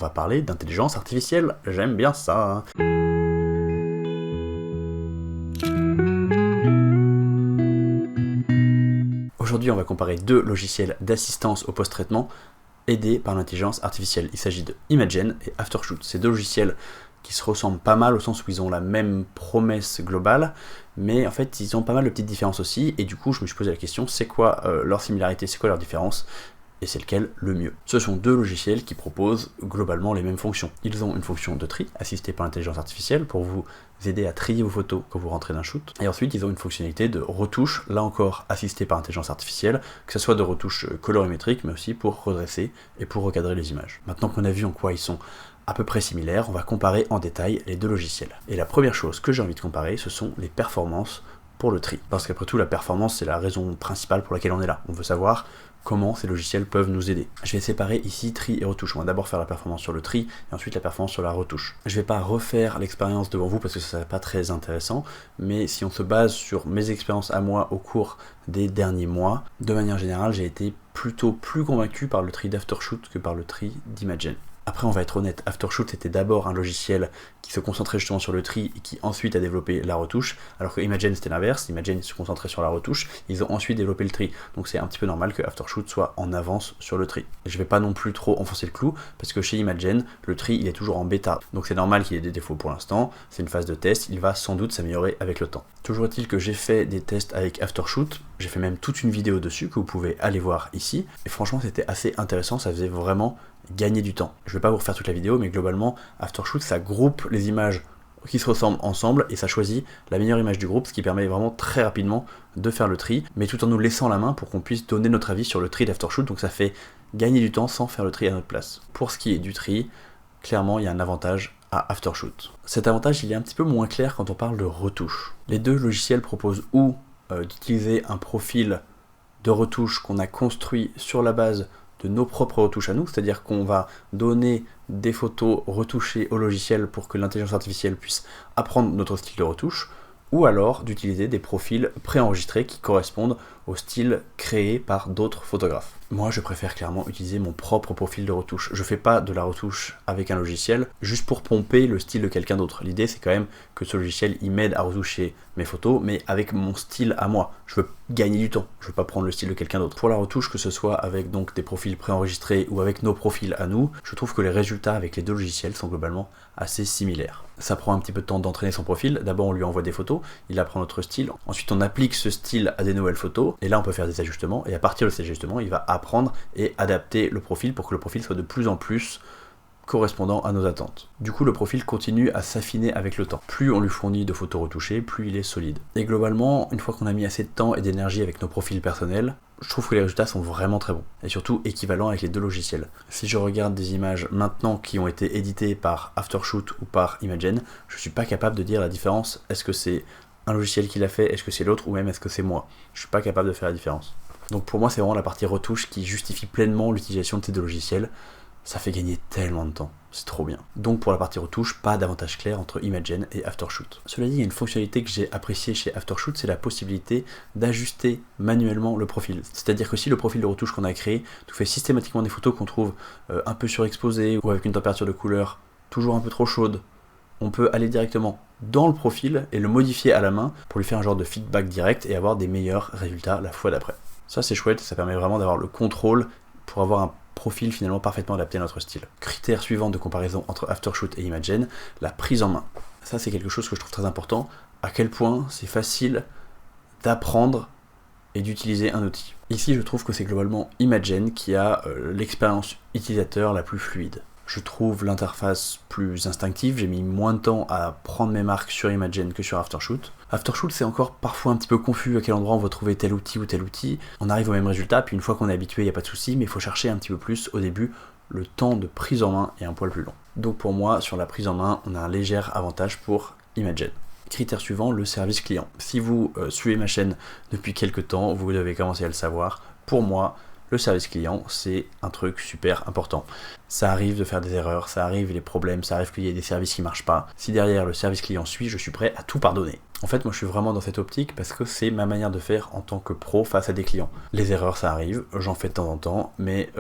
va parler d'intelligence artificielle. J'aime bien ça. Aujourd'hui, on va comparer deux logiciels d'assistance au post-traitement aidés par l'intelligence artificielle. Il s'agit de Imagen et Aftershoot. Ces deux logiciels qui se ressemblent pas mal au sens où ils ont la même promesse globale, mais en fait ils ont pas mal de petites différences aussi, et du coup je me suis posé la question, c'est quoi leur similarité, c'est quoi leur différence, et c'est lequel le mieux. Ce sont deux logiciels qui proposent globalement les mêmes fonctions. Ils ont une fonction de tri, assistée par l'intelligence artificielle, pour vous aider à trier vos photos quand vous rentrez d'un shoot, et ensuite ils ont une fonctionnalité de retouche, là encore assistée par l'intelligence artificielle, que ce soit de retouche colorimétrique, mais aussi pour redresser et pour recadrer les images. Maintenant qu'on a vu en quoi ils sont à peu près similaires, on va comparer en détail les deux logiciels. Et la première chose que j'ai envie de comparer, ce sont les performances pour le tri. Parce qu'après tout, la performance, c'est la raison principale pour laquelle on est là. On veut savoir comment ces logiciels peuvent nous aider. Je vais séparer ici tri et retouche. On va d'abord faire la performance sur le tri, et ensuite la performance sur la retouche. Je vais pas refaire l'expérience devant vous, parce que ça serait pas très intéressant, mais si on se base sur mes expériences à moi au cours des derniers mois, de manière générale, j'ai été plutôt plus convaincu par le tri d'Aftershoot que par le tri d'Imagen. Après, on va être honnête, Aftershoot était d'abord un logiciel qui se concentrait justement sur le tri et qui ensuite a développé la retouche, alors que Imagen c'était l'inverse, Imagen se concentrait sur la retouche, ils ont ensuite développé le tri. Donc c'est un petit peu normal que Aftershoot soit en avance sur le tri. Et je vais pas non plus trop enfoncer le clou, parce que chez Imagen, le tri il est toujours en bêta. Donc c'est normal qu'il y ait des défauts pour l'instant, c'est une phase de test, il va sans doute s'améliorer avec le temps. Toujours est-il que j'ai fait des tests avec Aftershoot, j'ai fait même toute une vidéo dessus que vous pouvez aller voir ici, et franchement c'était assez intéressant, ça faisait vraiment gagner du temps. Je vais pas vous refaire toute la vidéo, mais globalement, Aftershoot, ça groupe les images qui se ressemblent ensemble et ça choisit la meilleure image du groupe, ce qui permet vraiment très rapidement de faire le tri, mais tout en nous laissant la main pour qu'on puisse donner notre avis sur le tri d'Aftershoot, donc ça fait gagner du temps sans faire le tri à notre place. Pour ce qui est du tri, clairement, il y a un avantage à Aftershoot. Cet avantage, il est un petit peu moins clair quand on parle de retouche. Les deux logiciels proposent ou d'utiliser un profil de retouche qu'on a construit sur la base de nos propres retouches à nous, c'est-à-dire qu'on va donner des photos retouchées au logiciel pour que l'intelligence artificielle puisse apprendre notre style de retouche, ou alors d'utiliser des profils préenregistrés qui correspondent au style créé par d'autres photographes. Moi, je préfère clairement utiliser mon propre profil de retouche. Je fais pas de la retouche avec un logiciel juste pour pomper le style de quelqu'un d'autre. L'idée, c'est quand même que ce logiciel, il m'aide à retoucher mes photos, mais avec mon style à moi. Je veux gagner du temps. Je veux pas prendre le style de quelqu'un d'autre. Pour la retouche, que ce soit avec donc des profils préenregistrés ou avec nos profils à nous, je trouve que les résultats avec les deux logiciels sont globalement assez similaires. Ça prend un petit peu de temps d'entraîner son profil. D'abord, on lui envoie des photos, il apprend notre style. Ensuite, on applique ce style à des nouvelles photos, et là, on peut faire des ajustements, et à partir de ces ajustements, il va apprendre et adapter le profil pour que le profil soit de plus en plus correspondant à nos attentes. Du coup, le profil continue à s'affiner avec le temps. Plus on lui fournit de photos retouchées, plus il est solide. Et globalement, une fois qu'on a mis assez de temps et d'énergie avec nos profils personnels, je trouve que les résultats sont vraiment très bons, et surtout équivalents avec les deux logiciels. Si je regarde des images maintenant qui ont été éditées par Aftershoot ou par Imagen, je suis pas capable de dire la différence. Est-ce que c'est un logiciel qui l'a fait, est-ce que c'est l'autre, ou même est-ce que c'est moi? Je suis pas capable de faire la différence. Donc pour moi, c'est vraiment la partie retouche qui justifie pleinement l'utilisation de ces deux logiciels. Ça fait gagner tellement de temps, c'est trop bien. Donc pour la partie retouche, pas d'avantage clair entre Imagen et Aftershoot. Cela dit, il y a une fonctionnalité que j'ai appréciée chez Aftershoot, c'est la possibilité d'ajuster manuellement le profil. C'est-à-dire que si le profil de retouche qu'on a créé nous fait systématiquement des photos qu'on trouve un peu surexposées ou avec une température de couleur toujours un peu trop chaude, on peut aller directement dans le profil et le modifier à la main pour lui faire un genre de feedback direct et avoir des meilleurs résultats la fois d'après. Ça c'est chouette, ça permet vraiment d'avoir le contrôle pour avoir un profil finalement parfaitement adapté à notre style. Critère suivant de comparaison entre Aftershoot et Imagen, la prise en main. Ça c'est quelque chose que je trouve très important, à quel point c'est facile d'apprendre et d'utiliser un outil. Ici je trouve que c'est globalement Imagen qui a l'expérience utilisateur la plus fluide. Je trouve l'interface plus instinctive, j'ai mis moins de temps à prendre mes marques sur Imagen que sur Aftershoot. Aftershoot c'est encore parfois un petit peu confus à quel endroit on va trouver tel outil ou tel outil. On arrive au même résultat, puis une fois qu'on est habitué, il n'y a pas de souci, mais il faut chercher un petit peu plus au début. Le temps de prise en main est un poil plus long. Donc pour moi, sur la prise en main, on a un léger avantage pour Imagen. Critère suivant, le service client. Si vous suivez ma chaîne depuis quelques temps, vous devez commencer à le savoir. Pour moi, le service client, c'est un truc super important. Ça arrive de faire des erreurs, ça arrive les problèmes, ça arrive qu'il y ait des services qui marchent pas. Si derrière le service client suit, je suis prêt à tout pardonner. En fait, moi je suis vraiment dans cette optique parce que c'est ma manière de faire en tant que pro face à des clients. Les erreurs, ça arrive, j'en fais de temps en temps, mais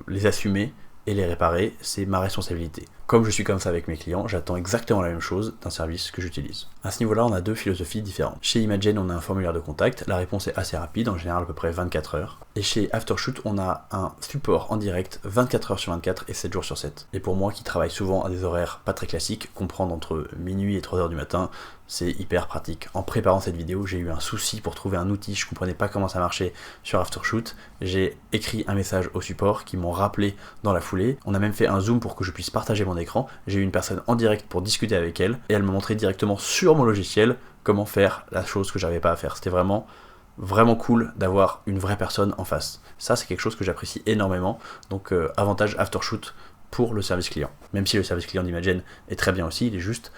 les assumer, et les réparer, c'est ma responsabilité. Comme je suis comme ça avec mes clients, j'attends exactement la même chose d'un service que j'utilise. À ce niveau-là, on a deux philosophies différentes. Chez Imagen, on a un formulaire de contact, la réponse est assez rapide, en général à peu près 24 heures. Et chez Aftershoot, on a un support en direct 24 heures sur 24 et 7 jours sur 7. Et pour moi qui travaille souvent à des horaires pas très classiques, comprendre entre minuit et 3 heures du matin, c'est hyper pratique. En préparant cette vidéo, j'ai eu un souci pour trouver un outil, je comprenais pas comment ça marchait sur Aftershoot. J'ai écrit un message au support qui m'ont rappelé dans la foulée. On a même fait un zoom pour que je puisse partager mon écran. J'ai eu une personne en direct pour discuter avec elle et elle m'a montré directement sur mon logiciel comment faire la chose que j'avais pas à faire. C'était vraiment cool d'avoir une vraie personne en face. Ça, c'est quelque chose que j'apprécie énormément. Donc, avantage Aftershoot pour le service client. Même si le service client d'Imagen est très bien aussi, il est juste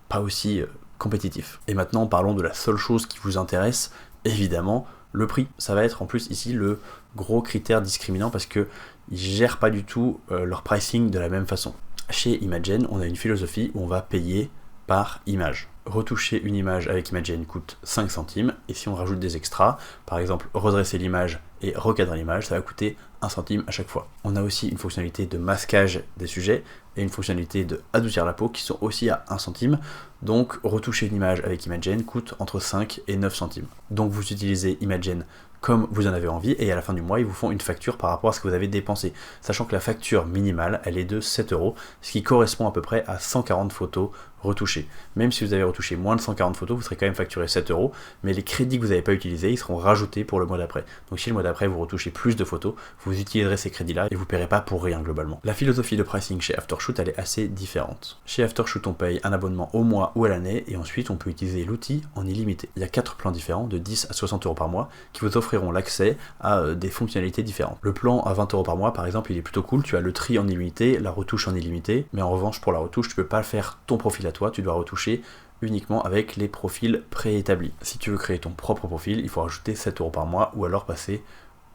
pas aussi compétitif. Et maintenant, parlons de la seule chose qui vous intéresse, évidemment, le prix. Ça va être en plus ici le gros critère discriminant parce qu'ils ne gèrent pas du tout leur pricing de la même façon. Chez Imagen, on a une philosophie où on va payer par image. Retoucher une image avec Imagen coûte 5 centimes, et si on rajoute des extras, par exemple redresser l'image et recadrer l'image, ça va coûter 1 centime à chaque fois. On a aussi une fonctionnalité de masquage des sujets et une fonctionnalité de adoucir la peau qui sont aussi à 1 centime, donc retoucher une image avec Imagen coûte entre 5 et 9 centimes. Donc vous utilisez Imagen comme vous en avez envie, et à la fin du mois, ils vous font une facture par rapport à ce que vous avez dépensé, sachant que la facture minimale, elle est de 7 €, ce qui correspond à peu près à 140 photos retouchées. Même si vous avez retouché moins de 140 photos, vous serez quand même facturé 7 €, mais les crédits que vous n'avez pas utilisés, ils seront rajoutés pour le mois d'après. Donc si le mois d'après, vous retouchez plus de photos, vous utiliserez ces crédits-là, et vous ne paierez pas pour rien globalement. La philosophie de pricing chez Aftershoot, elle est assez différente. Chez Aftershoot, on paye un abonnement au mois ou à l'année, et ensuite on peut utiliser l'outil en illimité. Il y a 4 plans différents, de 10 à 60 € par mois, qui vous offriront l'accès à des fonctionnalités différentes. Le plan à 20 € par mois, par exemple, il est plutôt cool, tu as le tri en illimité, la retouche en illimité, mais en revanche, pour la retouche, tu peux pas faire ton profil à toi, tu dois retoucher uniquement avec les profils préétablis. Si tu veux créer ton propre profil, il faut rajouter 7 € par mois, ou alors passer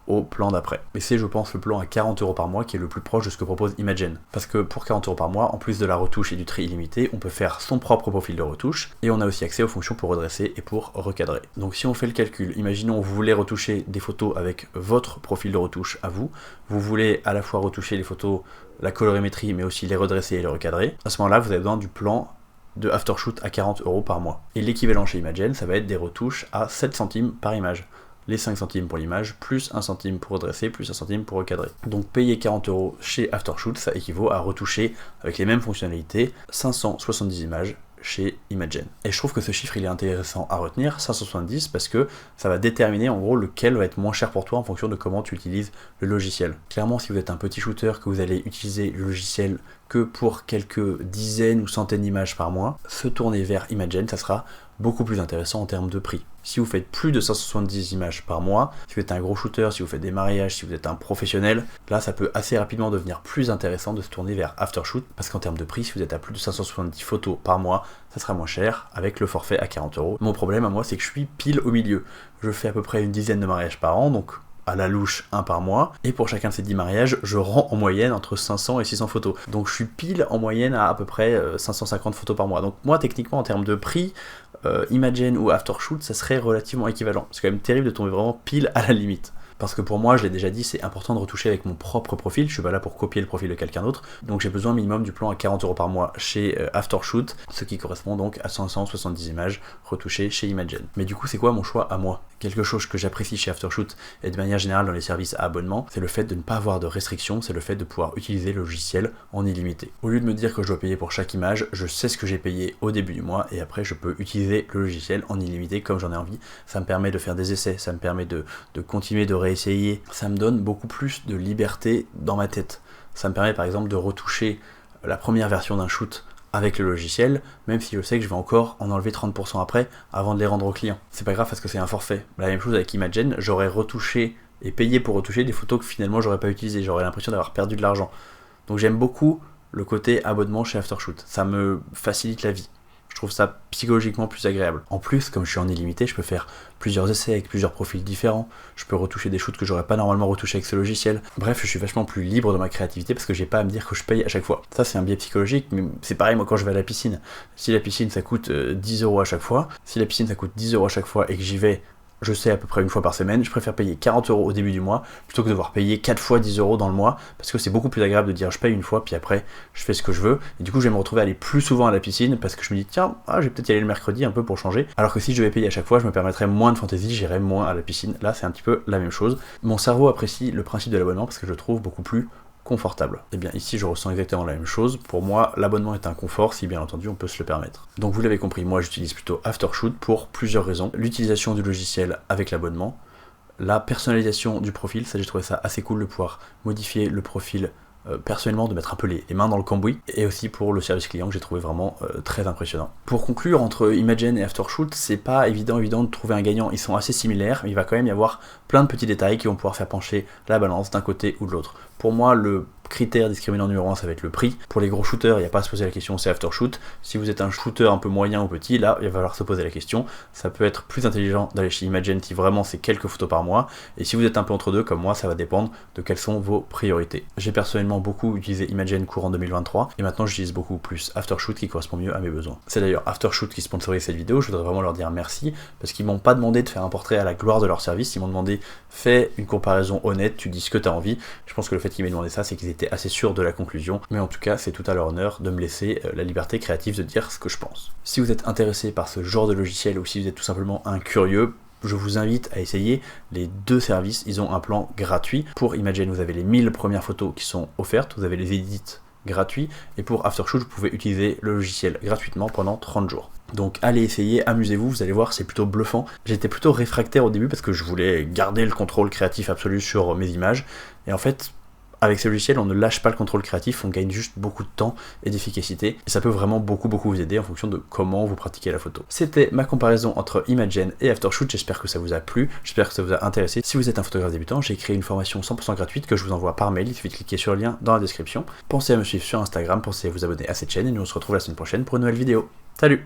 au plan d'après. Mais c'est, je pense, le plan à 40 € par mois qui est le plus proche de ce que propose Imagen. Parce que pour 40 € par mois, en plus de la retouche et du tri illimité, on peut faire son propre profil de retouche, et on a aussi accès aux fonctions pour redresser et pour recadrer. Donc si on fait le calcul, imaginons vous voulez retoucher des photos avec votre profil de retouche à vous, vous voulez à la fois retoucher les photos, la colorimétrie, mais aussi les redresser et les recadrer, à ce moment-là, vous avez besoin du plan de Aftershoot à 40 € par mois. Et l'équivalent chez Imagen, ça va être des retouches à 7 centimes par image. Les 5 centimes pour l'image, plus 1 centime pour redresser, plus 1 centime pour recadrer. Donc payer 40 € chez Aftershoot, ça équivaut à retoucher, avec les mêmes fonctionnalités, 570 images chez Imagen. Et je trouve que ce chiffre il est intéressant à retenir, 570, parce que ça va déterminer en gros lequel va être moins cher pour toi en fonction de comment tu utilises le logiciel. Clairement, si vous êtes un petit shooter, que vous allez utiliser le logiciel que pour quelques dizaines ou centaines d'images par mois, se tourner vers Imagen, ça sera beaucoup plus intéressant en termes de prix. Si vous faites plus de 570 images par mois, si vous êtes un gros shooter, si vous faites des mariages, si vous êtes un professionnel, là ça peut assez rapidement devenir plus intéressant de se tourner vers Aftershoot, parce qu'en termes de prix, si vous êtes à plus de 570 photos par mois, ça sera moins cher avec le forfait à 40 €. Mon problème à moi, c'est que je suis pile au milieu. Je fais à peu près une dizaine de mariages par an, donc à la louche, un par mois, et pour chacun de ces 10 mariages, je rends en moyenne entre 500 et 600 photos. Donc je suis pile en moyenne à peu près 550 photos par mois. Donc moi, techniquement, en termes de prix, Imagen ou Aftershoot, ça serait relativement équivalent. C'est quand même terrible de tomber vraiment pile à la limite. Parce que pour moi, je l'ai déjà dit, c'est important de retoucher avec mon propre profil, je suis pas là pour copier le profil de quelqu'un d'autre, donc j'ai besoin minimum du plan à 40 € par mois chez Aftershoot, ce qui correspond donc à 570 images retouchées chez Imagen. Mais du coup, c'est quoi mon choix à moi? Quelque chose que j'apprécie chez Aftershoot et de manière générale dans les services à abonnement, c'est le fait de ne pas avoir de restrictions, c'est le fait de pouvoir utiliser le logiciel en illimité. Au lieu de me dire que je dois payer pour chaque image, je sais ce que j'ai payé au début du mois et après je peux utiliser le logiciel en illimité comme j'en ai envie. Ça me permet de faire des essais, ça me permet de continuer de réessayer, ça me donne beaucoup plus de liberté dans ma tête. Ça me permet par exemple de retoucher la première version d'un shoot avec le logiciel, même si je sais que je vais encore en enlever 30% après avant de les rendre au client. C'est pas grave parce que c'est un forfait. La même chose avec Imagen, j'aurais retouché et payé pour retoucher des photos que finalement j'aurais pas utilisées, j'aurais l'impression d'avoir perdu de l'argent. Donc j'aime beaucoup le côté abonnement chez Aftershoot, ça me facilite la vie. Je trouve ça psychologiquement plus agréable. En plus, comme je suis en illimité, je peux faire plusieurs essais avec plusieurs profils différents. Je peux retoucher des shoots que j'aurais pas normalement retouché avec ce logiciel. Bref, je suis vachement plus libre dans ma créativité parce que j'ai pas à me dire que je paye à chaque fois. Ça, c'est un biais psychologique, mais c'est pareil moi quand je vais à la piscine. Si la piscine ça coûte 10 € à chaque fois, si la piscine ça coûte 10 € à chaque fois et que j'y vais je sais à peu près une fois par semaine, je préfère payer 40 € au début du mois plutôt que devoir payer 4 fois 10 € dans le mois, parce que c'est beaucoup plus agréable de dire je paye une fois puis après je fais ce que je veux, et du coup je vais me retrouver à aller plus souvent à la piscine parce que je me dis tiens, je vais peut-être y aller le mercredi un peu pour changer, alors que si je devais payer à chaque fois je me permettrais moins de fantaisie, j'irais moins à la piscine. Là c'est un petit peu la même chose. Mon cerveau apprécie le principe de l'abonnement parce que je le trouve beaucoup plus confortable. Et bien ici je ressens exactement la même chose. Pour moi l'abonnement est un confort si bien entendu on peut se le permettre. Donc vous l'avez compris, moi j'utilise plutôt Aftershoot pour plusieurs raisons. L'utilisation du logiciel avec l'abonnement, la personnalisation du profil, ça j'ai trouvé ça assez cool de pouvoir modifier le profil personnellement, de mettre un peu les mains dans le cambouis, et aussi pour le service client que j'ai trouvé vraiment très impressionnant. Pour conclure, entre Imagen et Aftershoot, c'est pas évident de trouver un gagnant, ils sont assez similaires, mais il va quand même y avoir plein de petits détails qui vont pouvoir faire pencher la balance d'un côté ou de l'autre. Pour moi, le critère discriminant numéro 1, ça va être le prix. Pour les gros shooters, il n'y a pas à se poser la question, c'est Aftershoot. Si vous êtes un shooter un peu moyen ou petit, là, il va falloir se poser la question. Ça peut être plus intelligent d'aller chez Imagen si vraiment c'est quelques photos par mois. Et si vous êtes un peu entre deux, comme moi, ça va dépendre de quelles sont vos priorités. J'ai personnellement beaucoup utilisé Imagen courant 2023, et maintenant j'utilise beaucoup plus Aftershoot qui correspond mieux à mes besoins. C'est d'ailleurs Aftershoot qui sponsorise cette vidéo, je voudrais vraiment leur dire merci, parce qu'ils m'ont pas demandé de faire un portrait à la gloire de leur service, ils m'ont demandé fais une comparaison honnête, tu dis ce que tu as envie. Je pense que le fait qu'ils m'aient demandé ça, c'est qu'ils étaient assez sûrs de la conclusion, mais en tout cas c'est tout à leur honneur de me laisser la liberté créative de dire ce que je pense. Si vous êtes intéressé par ce genre de logiciel ou si vous êtes tout simplement un curieux, je vous invite à essayer les deux services. Ils ont un plan gratuit. Pour Imagen, vous avez les 1000 premières photos qui sont offertes, vous avez les edits gratuits, et pour Aftershoot, vous pouvez utiliser le logiciel gratuitement pendant 30 jours. Donc allez essayer, amusez-vous, vous allez voir, c'est plutôt bluffant. J'étais plutôt réfractaire au début parce que je voulais garder le contrôle créatif absolu sur mes images, et en fait, avec ces logiciels, on ne lâche pas le contrôle créatif, on gagne juste beaucoup de temps et d'efficacité, et ça peut vraiment beaucoup vous aider en fonction de comment vous pratiquez la photo. C'était ma comparaison entre Imagen et Aftershoot, j'espère que ça vous a plu, j'espère que ça vous a intéressé. Si vous êtes un photographe débutant, j'ai créé une formation 100% gratuite que je vous envoie par mail, il suffit de cliquer sur le lien dans la description. Pensez à me suivre sur Instagram, pensez à vous abonner à cette chaîne, et nous on se retrouve la semaine prochaine pour une nouvelle vidéo. Salut!